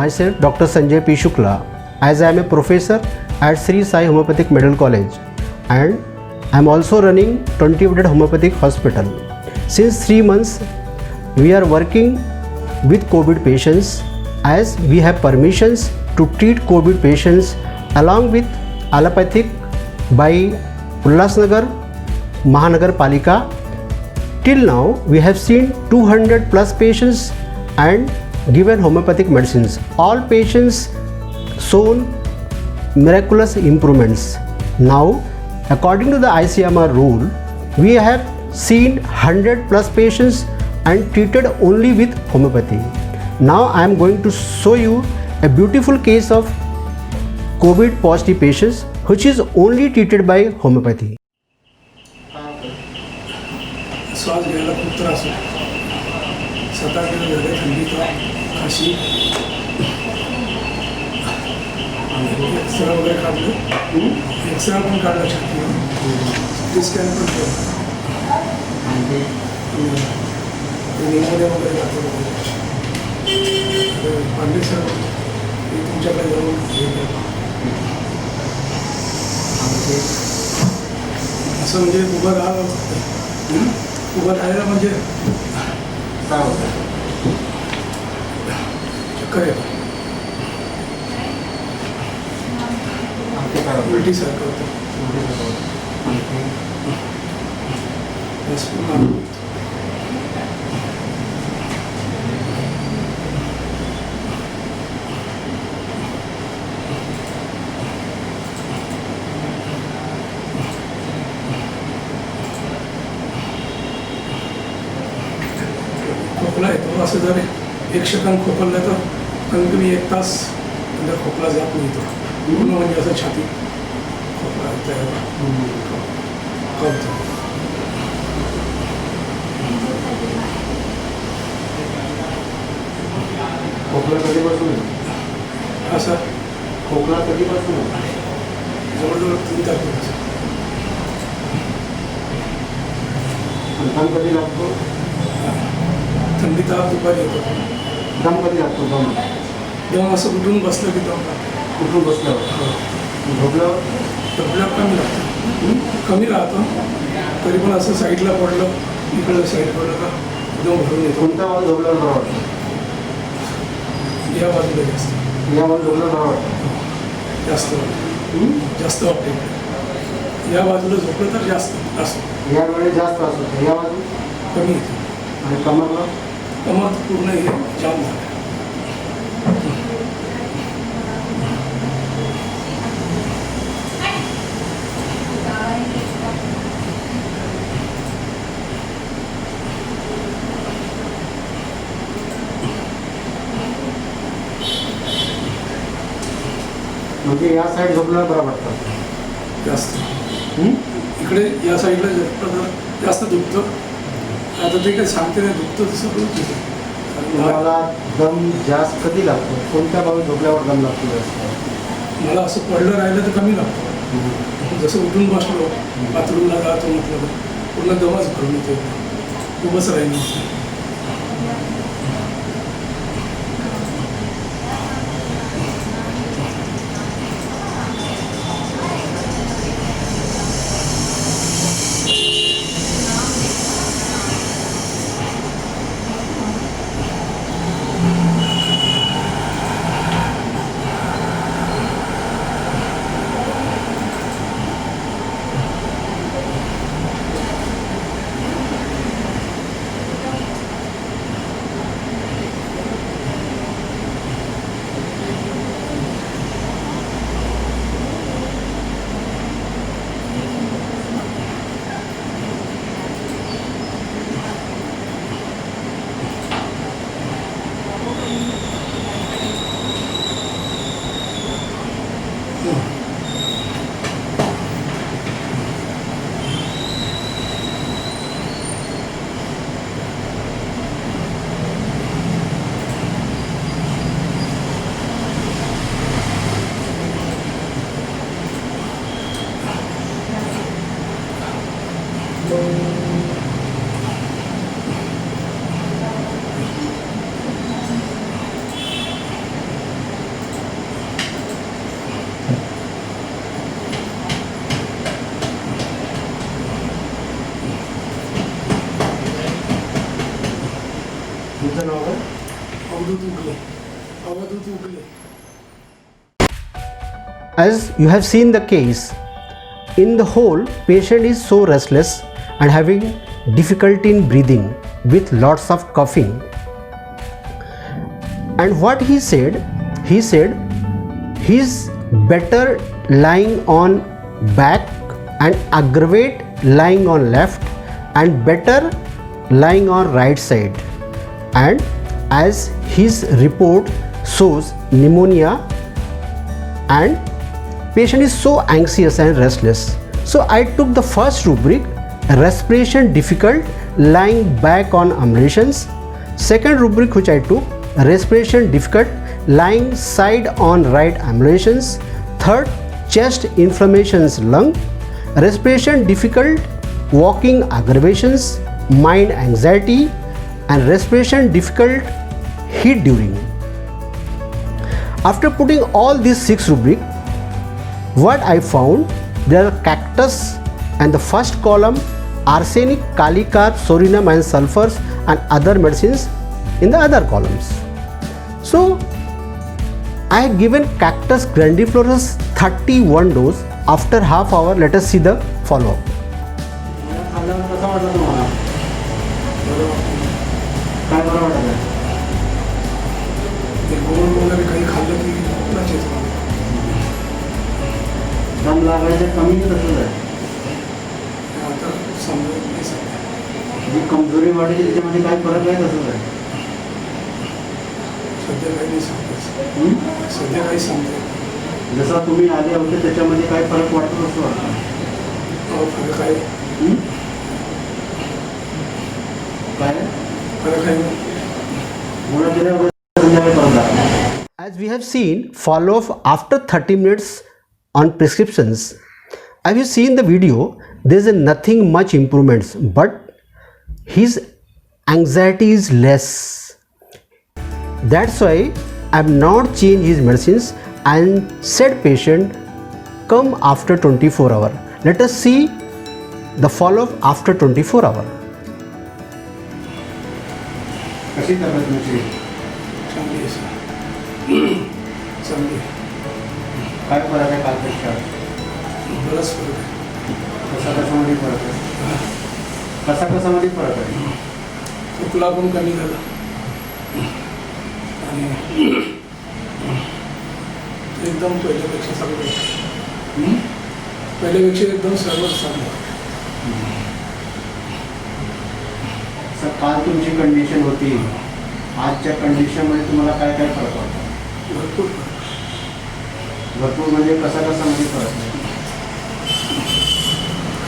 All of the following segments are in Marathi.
myself Dr. Sanjay P. Shukla, as I am a professor at Sri Sai Homeopathic Medical College and I am also running 20-bedded homeopathic hospital. Since 3 months, we are working with COVID patients as we have permissions to treat COVID patients along with allopathic by Ulhasnagar Mahanagar Palika. Till now, we have seen 200 plus patients and given homeopathic medicines. All patients shown miraculous improvements. Now, according to the ICMR rule, we have seen 100 plus patients and treated only with homeopathy. Now I am going to show you a beautiful case of COVID positive patients which is only treated by homeopathy. श्वास घ्यायला खूप त्रास होतो. 7-8 दिवस झाले थंडीचा खाशी एक्सरा वगैरे काढलं. एक्सरा पण काढला छातीला. टी स्कॅन पण केलं. निमोनिया वगैरे दाखवलं. पांडे सर तुमच्याकडे जाऊन असं म्हणजे उभं राहावं लागतं. उभं राहायला म्हणजे काय होतं चक्कर येतं. उलटीसारखं होतं. खोकला येतो. असं जर 1 सेकंद खोकललं तर कमीत कमी 1 तास नंतर खोकला जात नाही. तो पूर्ण म्हणजे असं छाती खोकला कळतं. खोकला कधीपासून? असं खोकला कधीपासून? जवळजवळ 3 तारखेपासून. दम कधी लागतो? थंडी ताप दुपारी येतो. दम कधी लागतो? दम असं उठून बसलं की दम लागतो. कुठून बसल्यावर? झोपल्यावर? झोपल्यावर कमी लागतं. कमी राहतं तरी पण असं साईडला पडलं इकडं साईड पडलं का दम भरून येतो. कोणत्या बाजू झोपल्यावर बरं वाटतं? या बाजूला जास्त. या बाजू झोपल्यावर बरं वाटतं? जास्त वाटते. या बाजूला झोपलं तर जास्त असं. या वेळेस जास्त असतं. या बाजू कमी येते. आणि कमरला? कमर पूर्ण हे जाम झालं. म्हणजे या साईड झोपल्यावर बरं वाटतं जास्त. इकडे या साईडला झोपलं तर जास्त दुखतं. आता ते काही सांगते नाही दुखतं तसं दुखतं. तुम्हाला दम जास्त कधी लागतो? कोणत्या बाजू झोपल्यावर दम लागतो जास्त? मला असं पडलं राहिलं तर कमी लागतं. जसं उठून बसलो बाथरूमला जातो म्हटलं तर पूर्ण दमच भरून येतो. खूपच राहिलं. पेशंटचं नाव आहे? अवधूत उगले. अवधूत उगले. As you have seen the case, in the whole, patient is so restless and having difficulty in breathing with lots of coughing. And what he said he's better lying on back and aggravate lying on left and better lying on right side. And as his report shows pneumonia and patient is so anxious and restless, so I took the first rubric, respiration difficult, lying back on ambulations. Second rubric which I took, respiration difficult, lying side on right ambulations. Third, chest inflammations lung, respiration difficult, walking aggravations, mind anxiety, and respiration difficult, heat during. After putting all these 6 rubric, what I found, there are cactus and the first column, arsenic, kali carb, sorinum and sulfurs and other medicines in the other columns. So I have given cactus grandiflorus 31 dose after half hour. Let us see the follow up. खाल्ल्यावर कसं वाटलं तुम्हाला? बरं वाटतं. काय बरं वाटलं? ते गोड वगैरे काही खाल्लं की खोकलाच येतो. दम लागायचं कमी तसंच आहे. आता समजत नाही सध्या. जी कमजोरी वाढली त्याच्यामध्ये काय फरक आहे तसंच आहे. सध्या काही नाही समजत. हं? सध्या काही समजत. जसा तुम्ही आले होते त्याच्यामध्ये काय फरक वाटतो असं वाटतं? फरक आहे. हं? काय फरक आहे. गोळ्या दिल्यावर संध्याकाळी परत लागला. As we have seen, follow up after 30 minutes on prescriptions. As you see in the video, there is nothing much improvements, but his anxiety is less. That's why I have not changed his medicines and said patient come after 24 hours. Let us see the follow up after 24 hours. कशी तब्येत तुमची? चांगली आहे सर. चांगली आहे. काय फरक आहे कालपेक्षा? बराच फरक आहे. कशामध्ये फरक आहे? कशामध्ये फरक आहे? खोकला पण कमी झाला आणि एकदम पहिल्यापेक्षा चांगलं. पहिल्यापेक्षा एकदम सर्व चांगलं. सर काल तुमची कंडिशन होती, आजच्या कंडिशनमध्ये तुम्हाला काय काय फरक वाटतो? भरपूर भरपूर म्हणजे कशामध्ये फरक आहे?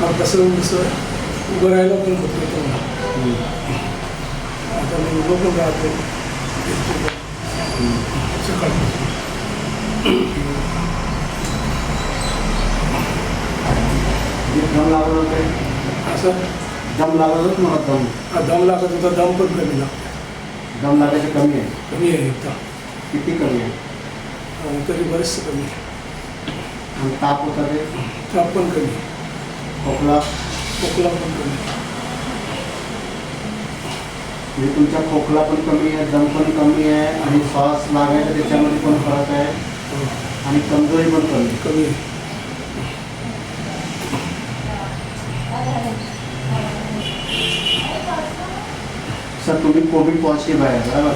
हा कसं जसं उभं राहायला पण होत नाही मला. आता मी उभं पण राहतो सकाळपासून. दम लागत होते? असं दम लागत होत मला दम? हा दम लागत होता. दम पण कमी लागतो. दम लागायचे कमी आहे? कमी आहे एकदा. किती कमी आहे? तरी बरेचसं कमी आहे. आणि ताप होता ते? ताप पण कमी आहे. खोकला? खोकला पण कमी आहे. म्हणजे तुमचा खोकला पण कमी आहे, दम पण कमी आहे आणि श्वास लागायचा त्याच्यामध्ये पण फरक आहे आणि कमजोरी पण कमी आहे. कमी आहे. सर तुम्ही कोविड पॉझिटिव्ह आहे बरोबर?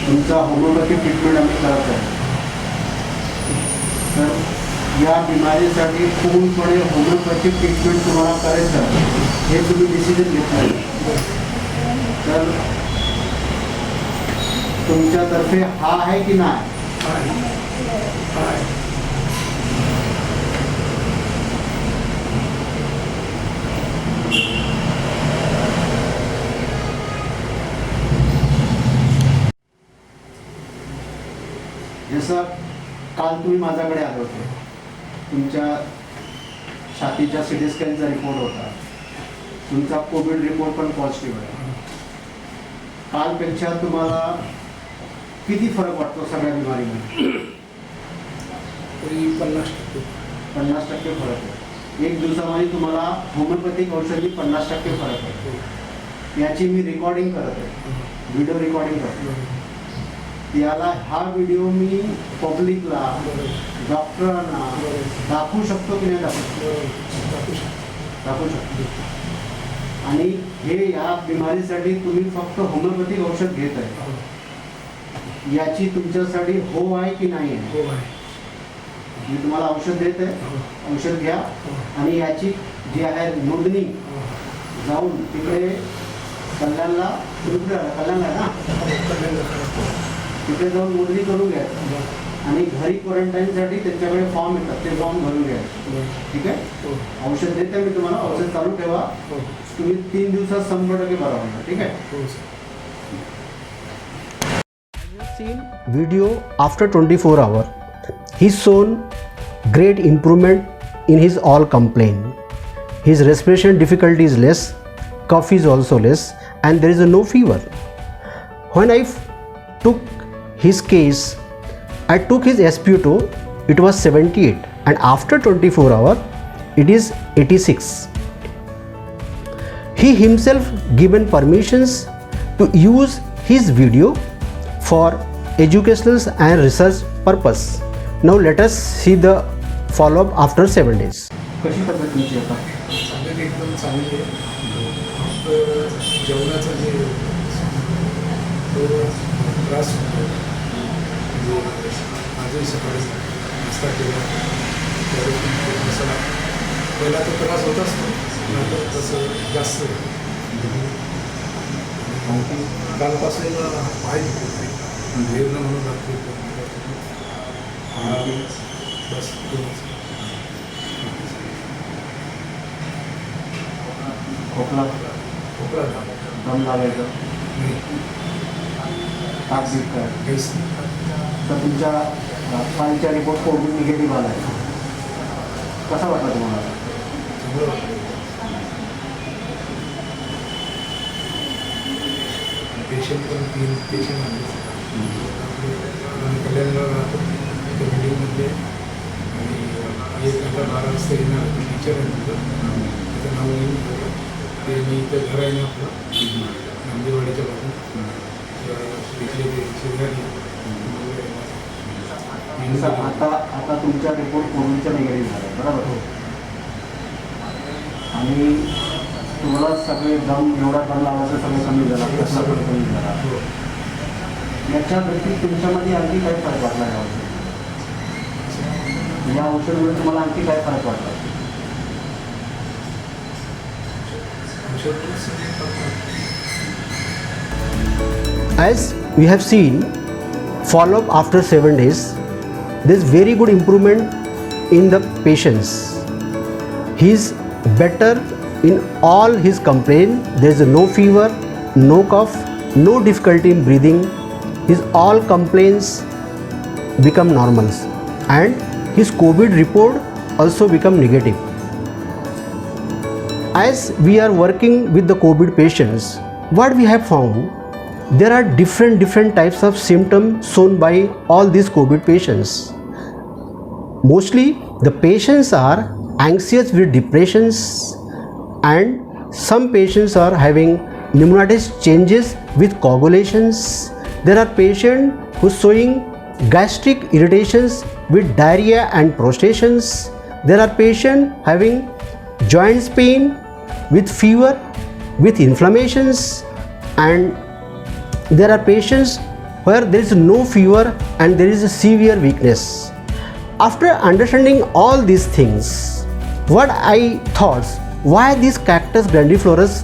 तुमचा होमिओपॅथी ट्रीटमेंट आम्ही करत आहे. तर या बिमारीसाठी पूर्णपणे होमिओपॅथिक ट्रीटमेंट तुम्हाला करायचं हे तुम्ही डिसिजन घेतलं आहे. तर तुमच्यातर्फे हा आहे की नाही? आहे. जसं काल तुम्ही माझ्याकडे आले होते, तुमच्या छातीच्या सिटी स्कॅनचा रिपोर्ट होता, तुमचा कोविड रिपोर्ट पण पॉझिटिव्ह आहे. कालपेक्षा तुम्हाला किती फरक वाटतो सगळ्या बिमारीमध्ये? तरी 50%. 50% फरक आहे. एक दिवसामध्ये तुम्हाला होमिओपॅथिक औषधी 50% फरक आहे. याची मी रेकॉर्डिंग करत आहे. व्हिडिओ रेकॉर्डिंग करतो. बरोबर. याला हा व्हिडिओ मी पब्लिकला, बरोबर. डॉक्टरांना दाखवू शकतो की नाही दाखवू बरोबर. दाखवू शकतो. दाखवू शकतो. आणि हे या बिमारीसाठी तुम्ही फक्त होमिओपॅथिक औषध घेत आहे. हो. याची तुमच्यासाठी हो आहे की नाही आहे? हो आहे. मी तुम्हाला औषध देत आहे, हो. औषध घ्या. हो. आणि याची जी आहे नोंदणी हो. जाऊन तिकडे कल्याणला, तुम्ही कुठे राहता? कल्याणला आहे ना? कल्याण करतो. तिकडे जाऊन नोंदणी करून घ्या. बरं. आणि घरी क्वारंटाईनसाठी त्यांच्याकडे फॉर्म येतात, ते फॉर्म भरून घ्या. बरं. ठीक आहे? हो. औषध देते मी तुम्हाला, औषध चालू ठेवा. हो. तुम्ही 3 दिवसात 100% बरा होणार. ठीक आहे? हो sir. Seen video after 24 hours, he's shown great improvement in his all complaint. His respiration difficulty is less, cough is also less, and there is no fever. When I took his case, I took his SpO2, it was 78, and after 24 hours it is 86. He himself given permissions to use his video for educational and research purpose. Now let us see the follow-up after 7 days. कशी तब्येत तुमची आता? तब्येत एकदम चांगली आहे. फक्त जेवणाचं जे तो त्रास होतो. म्हणजे आजही सकाळी नाश्ता केला त्यावेळी मसाला पहिला तो त्रास होताच तो नंतर तसं जास्त कालपासून पाय दुखत वेदना म्हणून रात्री बस खोकला, खोकला झाला दम लागायचं, नाही ताप बीत काय? काहीच नाही. तर तुमच्या फाईलचा रिपोर्ट कोविड निगेटिव्ह आला आहे. कसा वाटला तुम्हाला? चांगलं वाटलं. पेशंट पण 3 पेशंट आले आपले कल्याणला राहतो त्या बिल्डिंगमध्ये. आणि एक आता 12 वाजता येणार टीचर आहे म्हटलं त्याचं नाव येऊन ठेवलं. ते मी इथं घर आहे ना आपलं नांदेवाडीच्या बाजून तिथले ते शेजारी आता तुमचा रिपोर्ट कोविडचा निगेटिव्ह झाला आहे, बरोबर? आणि तुम्हाला सगळे दम एवढा दम लावायचं सगळं कमी झाला, खोकला पण कमी झाला. याच्या व्यतिरिक्त तुमच्यामध्ये आणखी काय फरक वाटला या औषध? या औषधामुळे तुम्हाला आणखी काय फरक वाटला? As we have seen, follow-up after 7 days, there is very good improvement in the patients. He is better in all his complaint. There is no fever, no cough, no difficulty in breathing. His all complaints become normal, and his COVID report also become negative. As we are working with the COVID patients, what we have found, there are different types of symptoms shown by all these COVID patients. Mostly the patients are anxious with depressions, and some patients are having pneumonitis changes with coagulations. There are patients who showing gastric irritations with diarrhea and prostrations. There are patients having joints pain with fever, with inflammations, and there are patients where there is no fever and there is a severe weakness. After understanding all these things, what I thought, why this Cactus grandiflorus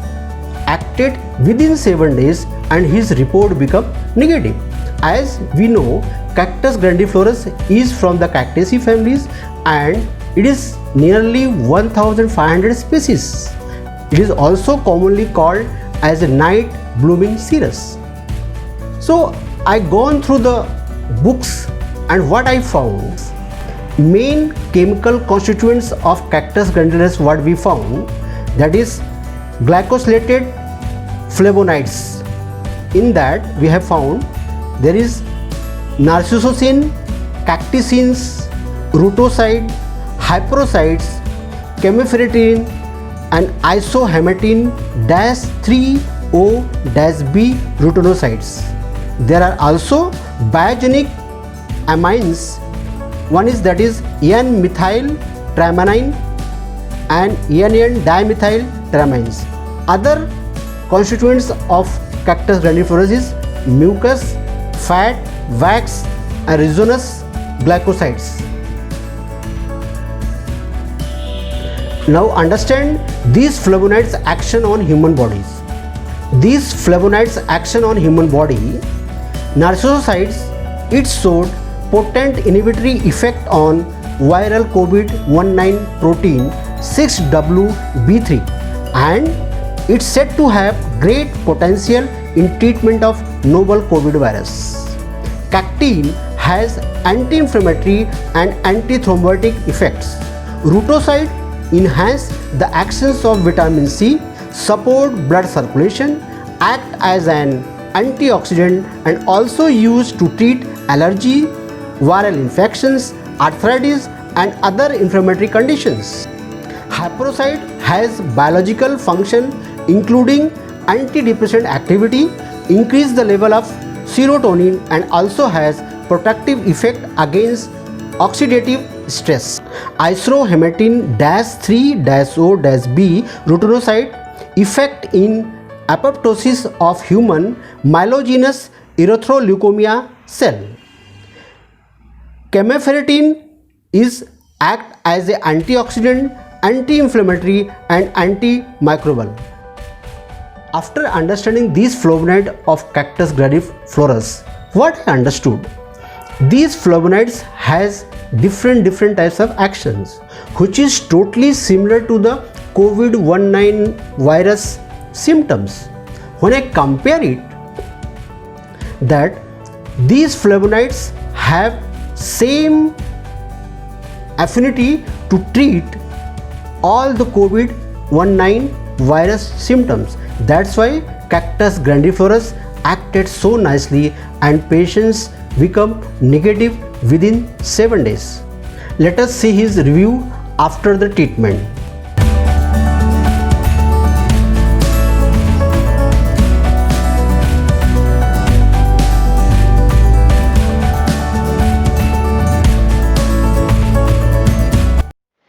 acted within 7 days and his report become negative. As we know, Cactus grandiflorus is from the Cactaceae families and it is nearly 1500 species. It is also commonly called as a night blooming cereus. So I gone through the books and what I found, main chemical constituents of Cactus grandiflorus, what we found, that is glycosylated flavonoids. In that we have found there is narcissocin, cacticins, rutoside, hyperosides, chemiferretin and isohematin -3 N-2-O-B routinosides. There are also biogenic amines. One is that is N-methyl tryptamine and N-dimethyl tryptamines. Other constituents of Cactus grandiflorus is mucus, fat, wax and resinous glycosides. Now understand these flavonoids action on human bodies. These flavonoids action on human body. Narcisosides, it showed potent inhibitory effect on viral COVID-19 protein 6WB3 and it's said to have great potential in treatment of novel COVID virus. Cactin has anti-inflammatory and antithrombotic effects. Rutoside enhance the actions of vitamin C, support blood circulation, act as an antioxidant and also used to treat allergy, viral infections, arthritis and other inflammatory conditions. Hyperoside has biological function including antidepressant activity, increase the level of serotonin and also has protective effect against oxidative stress. Isohemetin-3-O-B rutinoside effect in apoptosis of human myelogenous erythroleukemia cell. Cameferritin is act as an antioxidant, anti-inflammatory and antimicrobial. After understanding these flavonoids of Cactus grandiflorus, what I understood? These flavonoids has different types of actions which is totally similar to the COVID-19 virus symptoms. When I compare it, that these flavonoids have same affinity to treat all the COVID-19 virus symptoms. That's why Cactus grandiflorus acted so nicely and patients become negative within 7 days. Let us see his review after the treatment.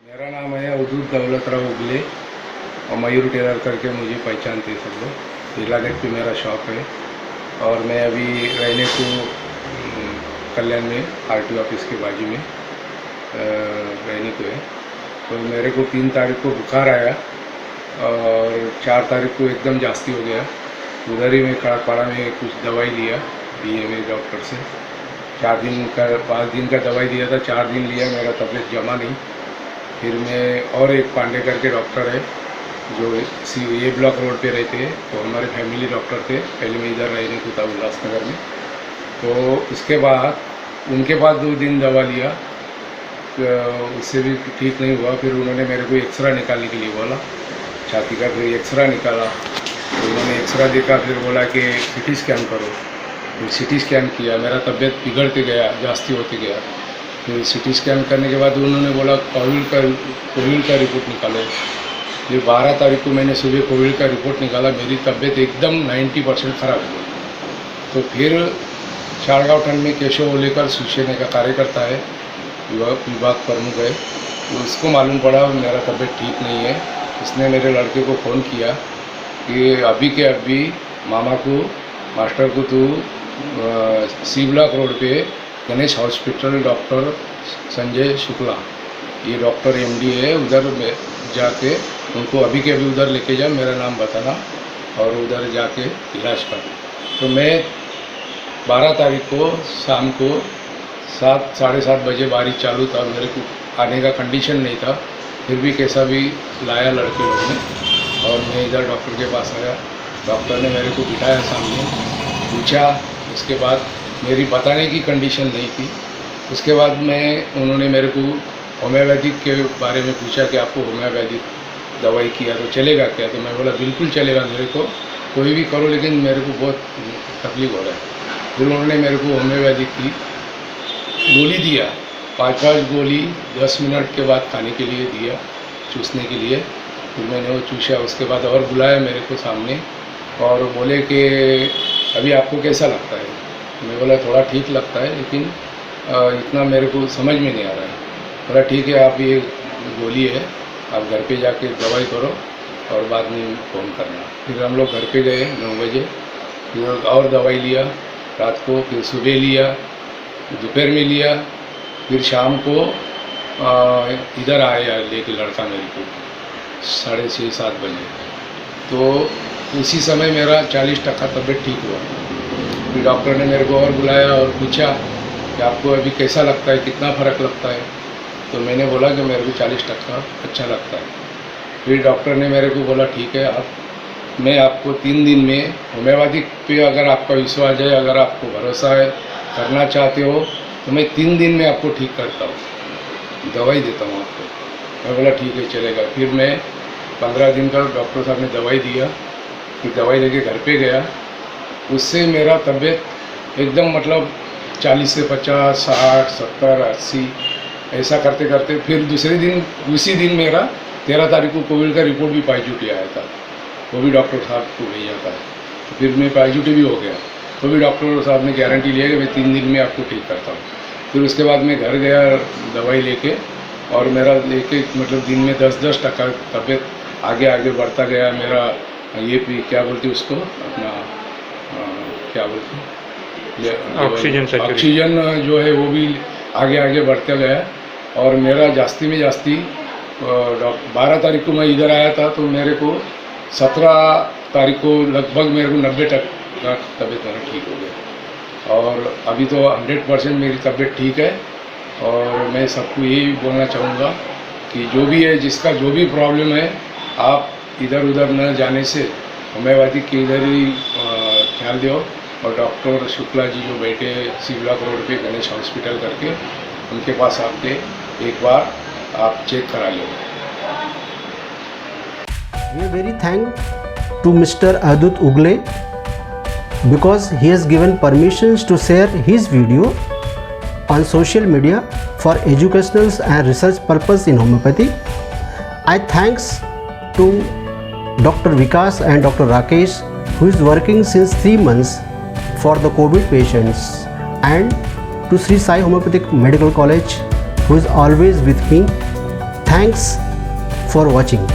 मेरा नाम है अवधूत दौलतराव उगले और मयूर टेलर करके मुझे पहचानते सब लोग। हीलागढ़ पे मेरा शॉप है और मैं अभी रहने को कल्याण में आरटीओ ऑफिस के बाजू में रहने को है। तो मेरे को 3 तारीख को बुखार आया और 4 तारीख को एकदम जास्ती हो गया। उधर ही मैं खड़ापाड़ा में कुछ दवाई लिया DMA डॉक्टर से। 5 दिन का दवाई दिया था, 4 दिन लिया, मेरा तबीयत जमा नहीं। फिर मैं और एक पांडे करके डॉक्टर है जो ये ब्लॉक रोड पे रहते हैं, तो हमारे फैमिली डॉक्टर थे। पहले मैं इधर रहने को था उल्लासनगर में। तो उसके बाद उनके पास 2 दिन दवा लिया, उससे भी ठीक नहीं हुआ। फिर उन्होंने मेरे को एक्सरा निकालने के लिए बोला छाती का। फिर एक्सरा निकाला तो उन्होंने एक्सरा देखा, फिर बोला कि CT स्कैन करो। फिर CT स्कैन किया, मेरा तबीयत बिगड़ते गया, जास्ती होते गया। फिर CT स्कैन करने के बाद उन्होंने बोला कोविड का रिपोर्ट निकालो। फिर 12 तारीख को मैंने सुबह कोविड का रिपोर्ट निकाला, मेरी तबीयत एकदम 90% ख़राब हो गई। तो फिर चारगांव ठंड में केशव ओलेकर शिवसेना का कार्यकर्ता है, विभाग प्रमुख है, तो उसको मालूम पड़ा मेरा तबीयत ठीक नहीं है। उसने मेरे लड़के को फ़ोन किया कि अभी के अभी मामा को मास्टर को तू C ब्लॉक रोड पे गणेश हॉस्पिटल डॉक्टर संजय शुक्ला, ये डॉक्टर MD है, उधर जाके उनको अभी के अभी उधर लेके जा, मेरा नाम बताना और उधर जाके इलाज कर। तो मैं 12 तारीख को शाम को 7 साढ़े 7 बजे बारिश चालू था, मेरे को आने का कंडीशन नहीं था, फिर भी कैसा भी लाया लड़के लोग ने और मैं इधर डॉक्टर के पास आया। डॉक्टर ने मेरे को बिठाया सामने, पूछा, उसके बाद मेरी बताने की कंडीशन नहीं थी। उसके बाद उन्होंने मेरे को होम्योपैथिक के बारे में पूछा कि आपको होम्योपैथिक दवाई किया तो चलेगा क्या? तो मैं बोला बिल्कुल चलेगा, मेरे को कोई भी करो, लेकिन मेरे को बहुत तकलीफ हो रहा है। फिर उन्होंने मेरे को होम्योपैथिक की गोली दिया, 5 गोली 10 मिनट के बाद खाने के लिए दिया, चूसने के लिए। फिर मैंने वो चूसा, उसके बाद और बुलाया मेरे को सामने और बोले कि अभी आपको कैसा लगता है। मैं बोला थोड़ा ठीक लगता है, लेकिन इतना मेरे को समझ में नहीं आ रहा है। बोला ठीक है, आप ये गोली है, आप घर पे जाके दवाई करो और बाद में फ़ोन करना। फिर हम लोग घर पे गए 9 बजे, फिर और दवाई लिया रात को, फिर सुबह लिया, दोपहर में लिया, फिर शाम को इधर आया लेके लड़का मेरे को 6:30-7 बजे। तो उसी समय मेरा 40% तबीयत ठीक हुआ। फिर डॉक्टर ने मेरे को और बुलाया और पूछा कि आपको अभी कैसा लगता है, कितना फ़र्क लगता है। तो मैंने बोला कि मेरे को 40% अच्छा लगता है। फिर डॉक्टर ने मेरे को बोला ठीक है, मैं आपको 3 दिन में होम्योपैथिक पे अगर आपका विश्वास है, अगर आपको भरोसा है, करना चाहते हो तो मैं 3 दिन में आपको ठीक करता हूँ, दवाई देता हूँ आपको। मैं बोला ठीक है चलेगा। फिर मैं 15 दिन का डॉक्टर साहब ने दवाई दिया, फिर दवाई लेके घर पे गया। उससे मेरा तबीयत एकदम मतलब 40 से 50, 60, 70, 80 ऐसा करते करते फिर दूसरे दिन उसी दिन मेरा 13 तारीख को कोविड का रिपोर्ट भी पॉजिटिव आया था। वो भी डॉक्टर साहब को भेजा था, तो फिर मैं पॉजिटिव भी हो गया। तो भी डॉक्टर साहब ने गारंटी लिया कि मैं 3 दिन में आपको ठीक करता हूँ। फिर उसके बाद मैं घर गया दवाई लेके, और मेरा लेके मतलब दिन में 10-10% तबीयत आगे आगे बढ़ता गया। मेरा ये भी क्या बोलते उसको अपना क्या बोलते ऑक्सीजन जो है वो भी आगे आगे बढ़ता गया। और मेरा जास्ती में जास्ती 12 तारीख को मैं इधर आया था, तो मेरे को 17 तारीख को लगभग मेरे को 90% तबीयत मेरा ठीक हो गया। और अभी तो 100% मेरी तबीयत ठीक है। और मैं सबको यही बोलना चाहूँगा कि जो भी है, जिसका जो भी प्रॉब्लम है, आप इधर उधर न जाने से होम्योपैथिक के इधर ही ख्याल दो। और डॉक्टर शुक्ला जी जो बैठे सिविला रोड पे गणेश हॉस्पिटल करके, उनके पास आके एक बार आप चेक करा low. We are very thankful to Mr. Adut Ugle because he has given permissions to share his video on social media for educational and research purpose in homeopathy. I thanks to Dr. Vikas and Dr. Rakesh, who is working since 3 months for the COVID patients, and to Sri Sai Homeopathic Medical College, who is always with me. Thanks for watching.